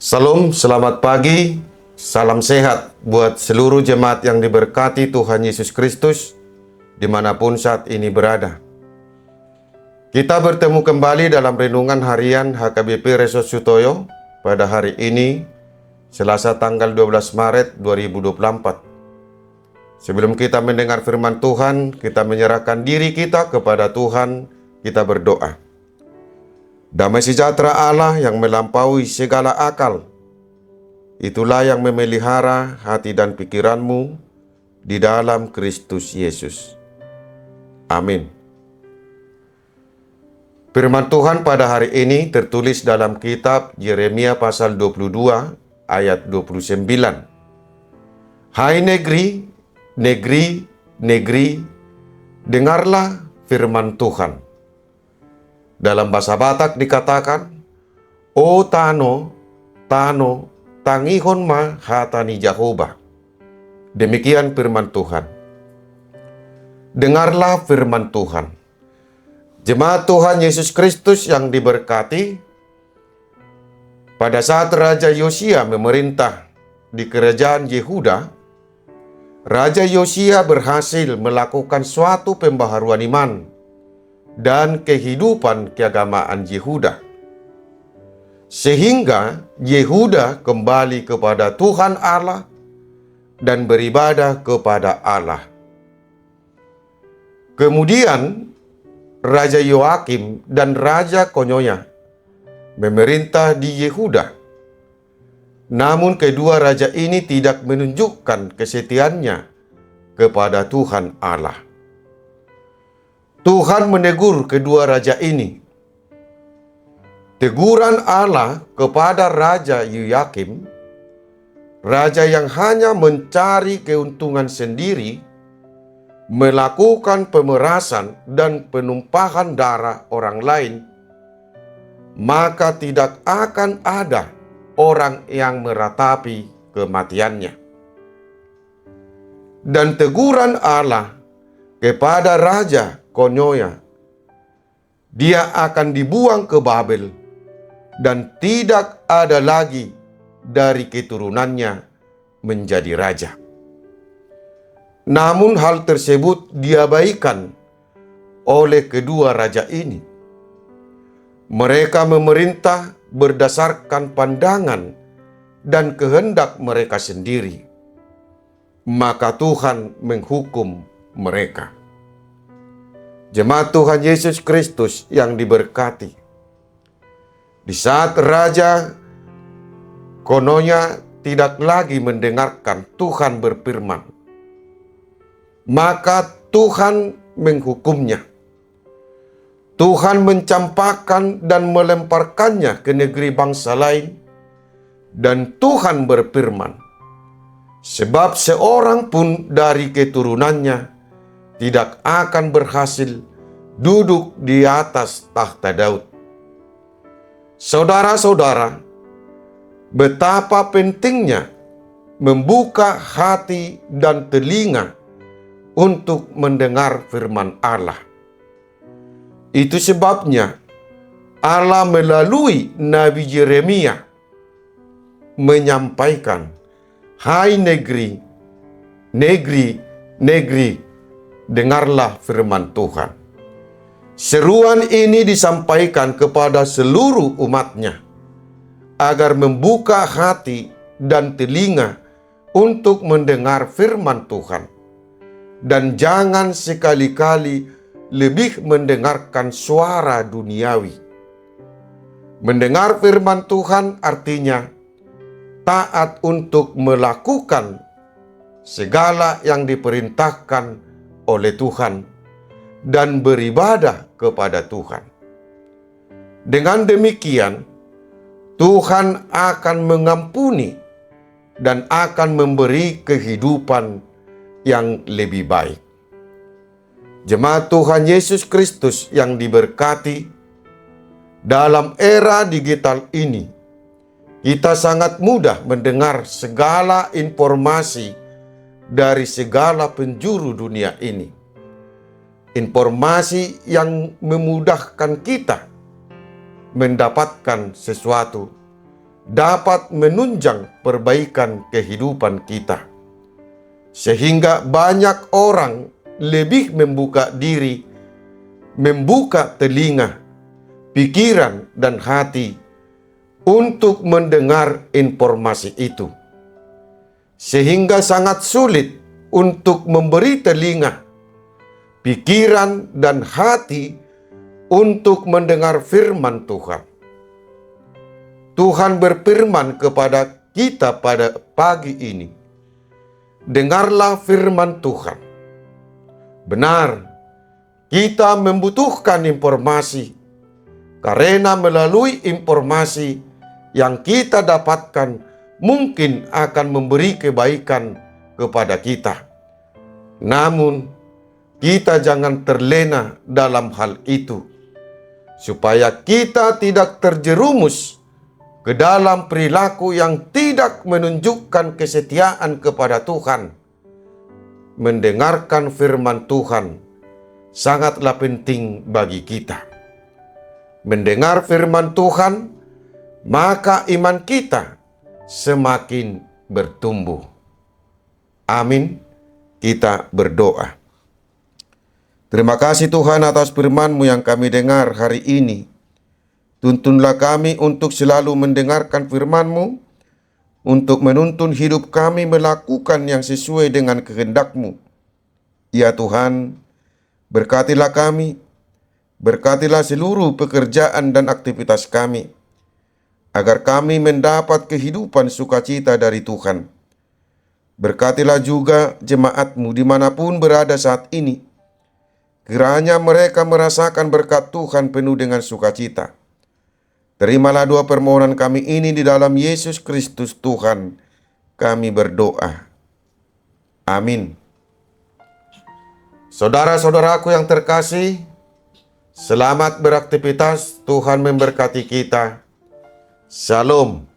Salam, selamat pagi, salam sehat buat seluruh jemaat yang diberkati Tuhan Yesus Kristus dimanapun saat ini berada. Kita bertemu kembali dalam renungan harian HKBP Resort Sutoyo pada hari ini, Selasa tanggal 12 Maret 2024. Sebelum kita mendengar firman Tuhan, kita menyerahkan diri kita kepada Tuhan, kita berdoa. Damai sejahtera Allah yang melampaui segala akal, itulah yang memelihara hati dan pikiranmu di dalam Kristus Yesus. Amin. Firman Tuhan pada hari ini tertulis dalam kitab Yeremia pasal 22 ayat 29. Hai negeri, negeri, negeri, dengarlah firman Tuhan. Dalam bahasa Batak dikatakan, O Tano, Tano, tangihon ma hatani Jehovah. Demikian firman Tuhan. Dengarlah firman Tuhan. Jemaat Tuhan Yesus Kristus yang diberkati, pada saat Raja Yosia memerintah di kerajaan Yehuda, Raja Yosia berhasil melakukan suatu pembaharuan iman dan kehidupan keagamaan Yehuda, sehingga Yehuda kembali kepada Tuhan Allah dan beribadah kepada Allah. Kemudian Raja Yoakim dan Raja Konyonya memerintah di Yehuda. Namun kedua raja ini tidak menunjukkan kesetiaannya kepada Tuhan Allah. Tuhan menegur kedua raja ini. Teguran Allah kepada Raja Yoakim, raja yang hanya mencari keuntungan sendiri, melakukan pemerasan dan penumpahan darah orang lain, maka tidak akan ada orang yang meratapi kematiannya. Dan teguran Allah kepada Raja Konyonya, dia akan dibuang ke Babel dan tidak ada lagi dari keturunannya menjadi raja. Namun hal tersebut diabaikan oleh kedua raja ini. Mereka memerintah berdasarkan pandangan dan kehendak mereka sendiri. Maka Tuhan menghukum mereka. Jemaat Tuhan Yesus Kristus yang diberkati, di saat Raja Konyonya tidak lagi mendengarkan Tuhan berfirman, maka Tuhan menghukumnya. Tuhan mencampakkan dan melemparkannya ke negeri bangsa lain, dan Tuhan berfirman, sebab seorang pun dari keturunannya tidak akan berhasil duduk di atas tahta Daud. Saudara-saudara, betapa pentingnya membuka hati dan telinga untuk mendengar firman Allah. Itu sebabnya Allah melalui Nabi Yeremia menyampaikan, hai negeri, negeri, negeri, dengarlah firman Tuhan. Seruan ini disampaikan kepada seluruh umatnya agar membuka hati dan telinga untuk mendengar firman Tuhan, dan jangan sekali-kali lebih mendengarkan suara duniawi. Mendengar firman Tuhan artinya taat untuk melakukan segala yang diperintahkan oleh Tuhan dan beribadah kepada Tuhan. Dengan demikian, Tuhan akan mengampuni dan akan memberi kehidupan yang lebih baik. Jemaat Tuhan Yesus Kristus yang diberkati, dalam era digital ini, kita sangat mudah mendengar segala informasi dari segala penjuru dunia ini. Informasi yang memudahkan kita mendapatkan sesuatu dapat menunjang perbaikan kehidupan kita. Sehingga banyak orang lebih membuka diri, membuka telinga, pikiran, dan hati untuk mendengar informasi itu. Sehingga sangat sulit untuk memberi telinga, pikiran, dan hati untuk mendengar firman Tuhan. Tuhan berfirman kepada kita pada pagi ini, dengarlah firman Tuhan. Benar, kita membutuhkan informasi, karena melalui informasi yang kita dapatkan mungkin akan memberi kebaikan kepada kita. Namun, kita jangan terlena dalam hal itu, supaya kita tidak terjerumus ke dalam perilaku yang tidak menunjukkan kesetiaan kepada Tuhan. Mendengarkan firman Tuhan sangatlah penting bagi kita. Mendengar firman Tuhan, maka iman kita semakin bertumbuh. Amin. Kita berdoa. Terima kasih Tuhan atas firman-Mu yang kami dengar hari ini. Tuntunlah kami untuk selalu mendengarkan firman-Mu, untuk menuntun hidup kami melakukan yang sesuai dengan kehendak-Mu. Ya Tuhan, berkatilah kami, berkatilah seluruh pekerjaan dan aktivitas kami, agar kami mendapat kehidupan sukacita dari Tuhan. Berkatilah juga jemaat-Mu dimanapun berada saat ini. Kiranya mereka merasakan berkat Tuhan penuh dengan sukacita. Terimalah doa permohonan kami ini di dalam Yesus Kristus Tuhan. Kami berdoa. Amin. Saudara-saudaraku yang terkasih, selamat beraktivitas. Tuhan memberkati kita. Shalom.